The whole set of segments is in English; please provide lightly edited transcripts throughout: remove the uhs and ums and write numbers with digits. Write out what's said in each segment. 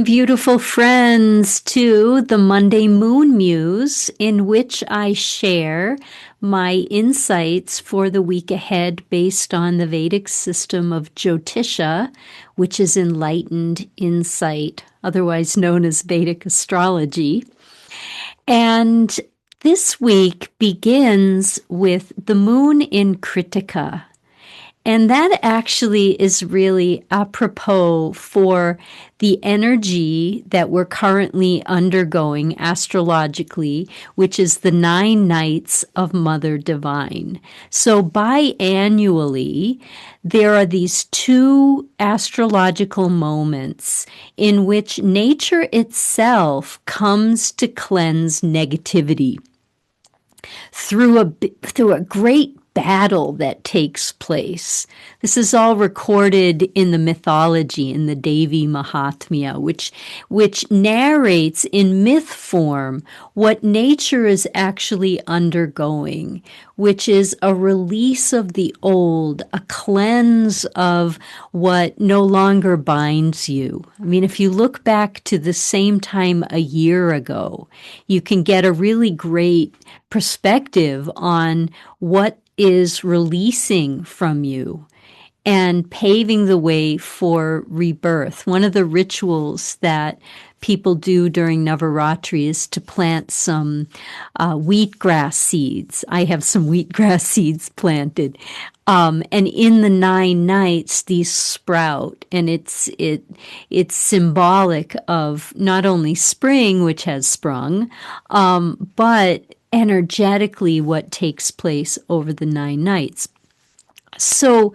Beautiful friends to the Monday Moon Muse, in which I share my insights for the week ahead based on the Vedic system of Jyotisha, which is enlightened insight, otherwise known as Vedic astrology. And this week begins with the moon in Kritika. And that actually is really apropos for the energy that we're currently undergoing astrologically, which is the 9 nights of Mother Divine. So biannually, there are these two astrological moments in which nature itself comes to cleanse negativity through a great battle that takes place. This is all recorded in the mythology, in the Devi Mahatmya, which narrates in myth form what nature is actually undergoing, which is a release of the old, a cleanse of what no longer binds you. I mean, if you look back to the same time a year ago, you can get a really great perspective on what is releasing from you and paving the way for rebirth. One of the rituals that people do during Navaratri is to plant some wheatgrass seeds. I have some wheatgrass seeds planted. And in the 9 nights, these sprout, and it's symbolic of not only spring, which has sprung, but energetically what takes place over the 9 nights. So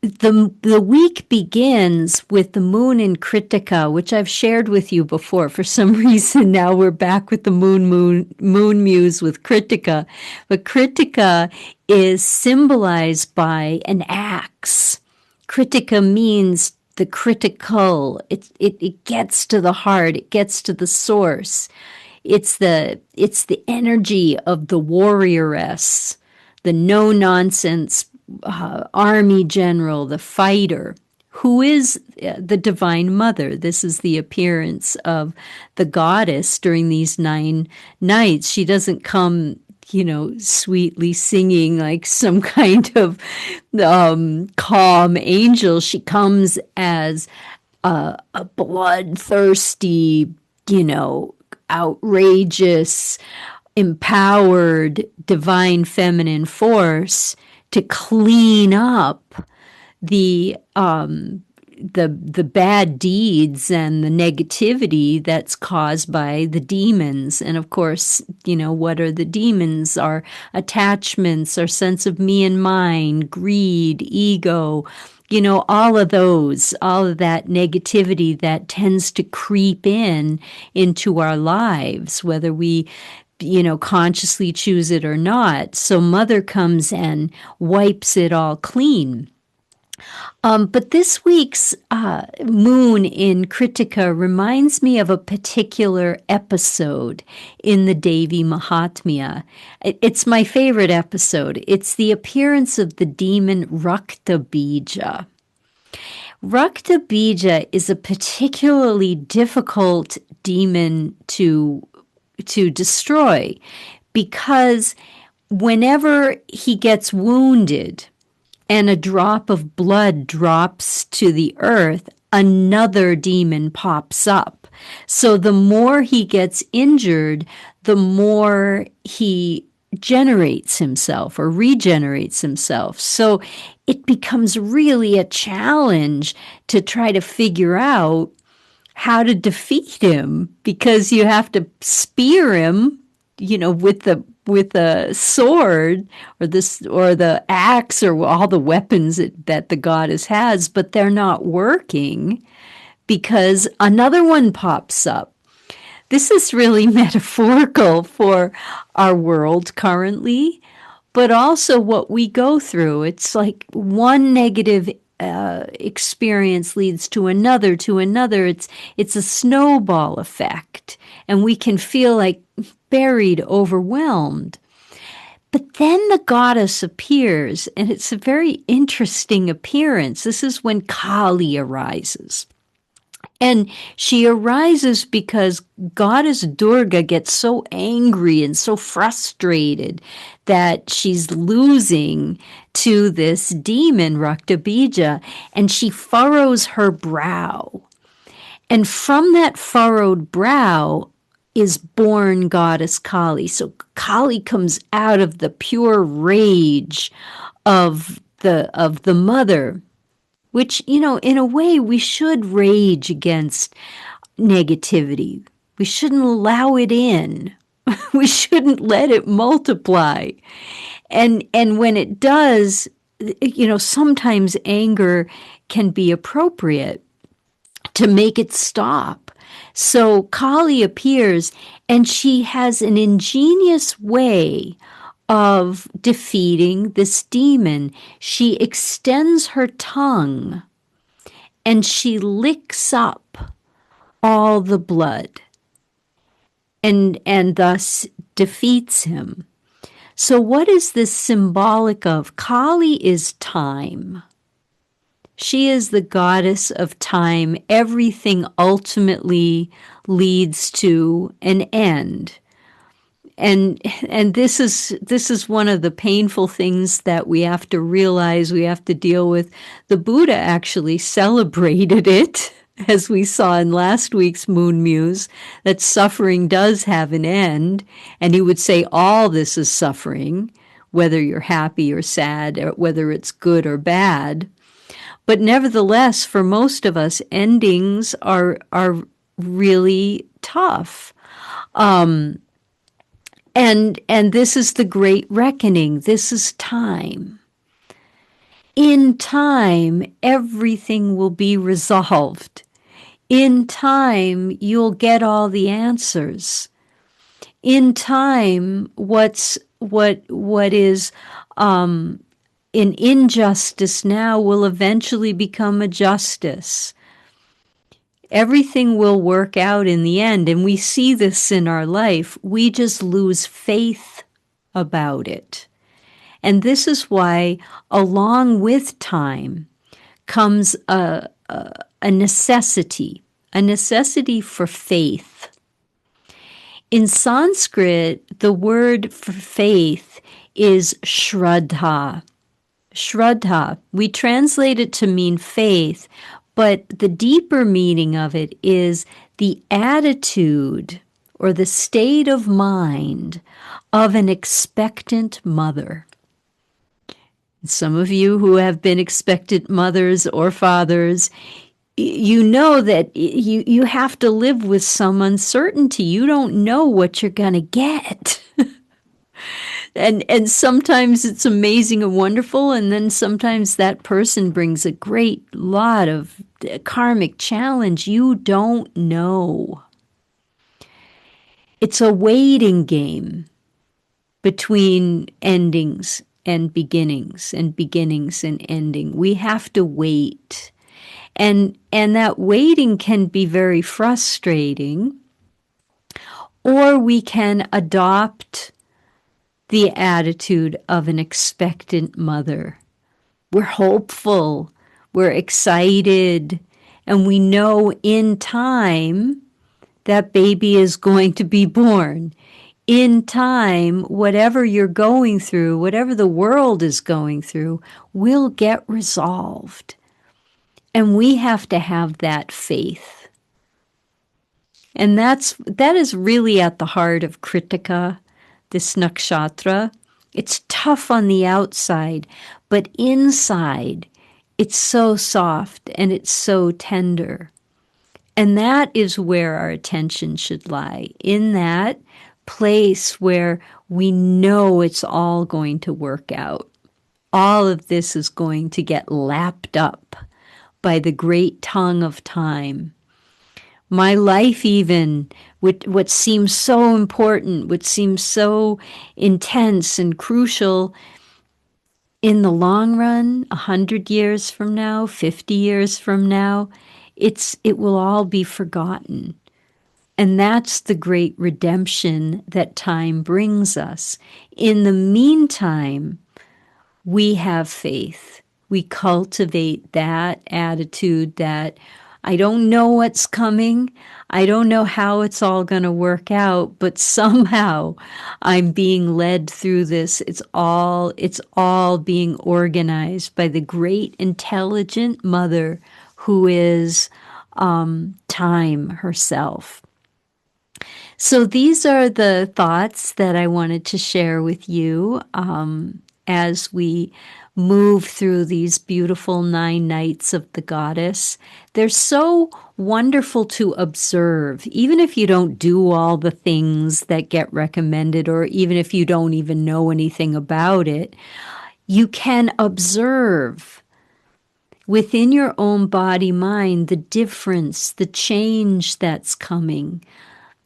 the week begins with the moon in Kritika, which I've shared with you before. For some reason now we're back with the moon muse with Kritika. But Kritika is symbolized by an axe. Kritika means the critical. It gets to the heart. It gets to the source. It's the energy of the warrioress, the no nonsense army general, the fighter, who is the Divine Mother. This is the appearance of the goddess during these 9 nights. She doesn't come, sweetly singing like some kind of calm angel. She comes as a bloodthirsty, outrageous, empowered, divine feminine force to clean up the bad deeds and the negativity that's caused by the demons. And of course, what are the demons? Our attachments, our sense of me and mine, greed, ego, all of that negativity that tends to creep into our lives, whether we consciously choose it or not. So Mother comes and wipes it all clean. But this week's moon in Kritika reminds me of a particular episode in the Devi Mahatmya. It's my favorite episode. It's the appearance of the demon Rakta Bija. Rakta Bija is a particularly difficult demon to destroy, because whenever he gets wounded and a drop of blood drops to the earth, another demon pops up. So the more he gets injured, the more he generates himself or regenerates himself. So it becomes really a challenge to try to figure out how to defeat him, because you have to spear him, with a sword or the axe or all the weapons that the goddess has, but they're not working because another one pops up. This is really metaphorical for our world currently, but also what we go through. It's like one negative experience leads to another, to another. It's a snowball effect, and we can feel like buried, overwhelmed. But then the goddess appears, and it's a very interesting appearance. This is when Kali arises. And she arises because Goddess Durga gets so angry and so frustrated that she's losing to this demon, Raktabija, and she furrows her brow. And from that furrowed brow is born Goddess Kali. So Kali comes out of the pure rage of the mother, which, in a way, we should rage against negativity. We shouldn't allow it in. We shouldn't let it multiply. And when it does, sometimes anger can be appropriate to make it stop. So Kali appears, and she has an ingenious way of defeating this demon. She extends her tongue and she licks up all the blood and thus defeats him. So what is this symbolic of? Kali is time. She is the goddess of time. Everything ultimately leads to an end. And this is one of the painful things that we have to realize, we have to deal with. The Buddha actually celebrated it, as we saw in last week's Moon Muse, that suffering does have an end. And he would say all this is suffering, whether you're happy or sad, or whether it's good or bad. But nevertheless, for most of us, endings are really tough. And this is the great reckoning. This is time. In time, everything will be resolved. In time, you'll get all the answers. In time, what is an injustice now will eventually become a justice. Everything will work out in the end, and we see this in our life. We just lose faith about it. And this is why, along with time, comes a necessity for faith. In Sanskrit, the word for faith is shraddha. Shraddha. We translate it to mean faith, but the deeper meaning of it is the attitude or the state of mind of an expectant mother. Some of you who have been expectant mothers or fathers, you know that you have to live with some uncertainty. You don't know what you're going to get. And sometimes it's amazing and wonderful, and then sometimes that person brings a great lot of karmic challenge. You don't know. It's a waiting game between endings and beginnings and ending. We have to wait. And that waiting can be very frustrating, or we can adopt the attitude of an expectant mother. We're hopeful, we're excited, and we know in time that baby is going to be born. In time, whatever you're going through, whatever the world is going through, will get resolved. And we have to have that faith. And that is really at the heart of Kritika, this nakshatra. It's tough on the outside, but inside, it's so soft and it's so tender. And that is where our attention should lie, in that place where we know it's all going to work out. All of this is going to get lapped up by the great tongue of time. My life, even, what seems so important, what seems so intense and crucial, in the long run, 100 years from now, 50 years from now, it will all be forgotten. And that's the great redemption that time brings us. In the meantime, we have faith. We cultivate that attitude, that I don't know what's coming. I don't know how it's all going to work out, but somehow I'm being led through this. It's all being organized by the great intelligent mother who is time herself. So these are the thoughts that I wanted to share with you as we move through these beautiful 9 nights of the goddess. They're so wonderful to observe, even if you don't do all the things that get recommended, or even if you don't even know anything about it. You can observe within your own body mind the difference, the change that's coming.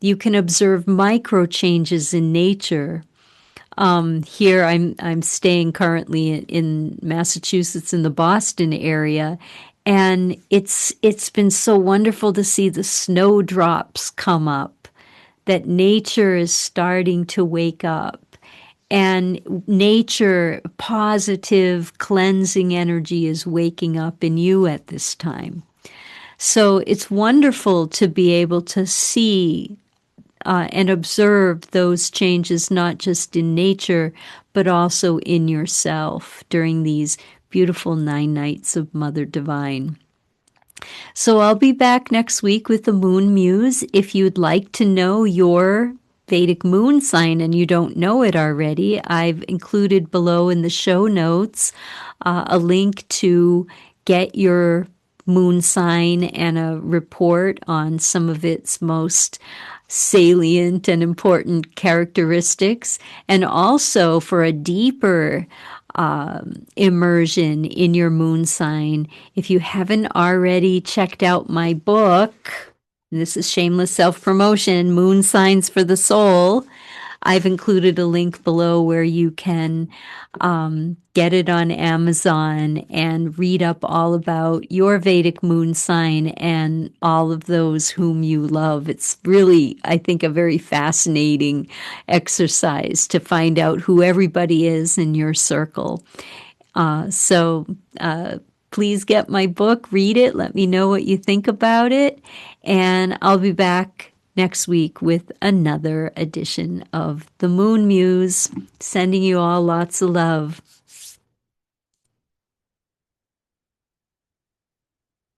You can observe micro changes in nature. Here, I'm staying currently in Massachusetts, in the Boston area, and it's been so wonderful to see the snowdrops come up. That nature is starting to wake up, and nature, positive, cleansing energy is waking up in you at this time. So it's wonderful to be able to see and observe those changes, not just in nature, but also in yourself during these beautiful 9 nights of Mother Divine. So I'll be back next week with the Moon Muse. If you'd like to know your Vedic moon sign and you don't know it already, I've included below in the show notes a link to get your moon sign and a report on some of its most salient and important characteristics, and also for a deeper immersion in your moon sign. If you haven't already checked out my book, and this is shameless self-promotion, Moon Signs for the Soul, I've included a link below where you can get it on Amazon and read up all about your Vedic moon sign and all of those whom you love. It's really, I think, a very fascinating exercise to find out who everybody is in your circle. So please get my book, read it, let me know what you think about it, and I'll be back next week with another edition of the Moon Muse. Sending you all lots of love.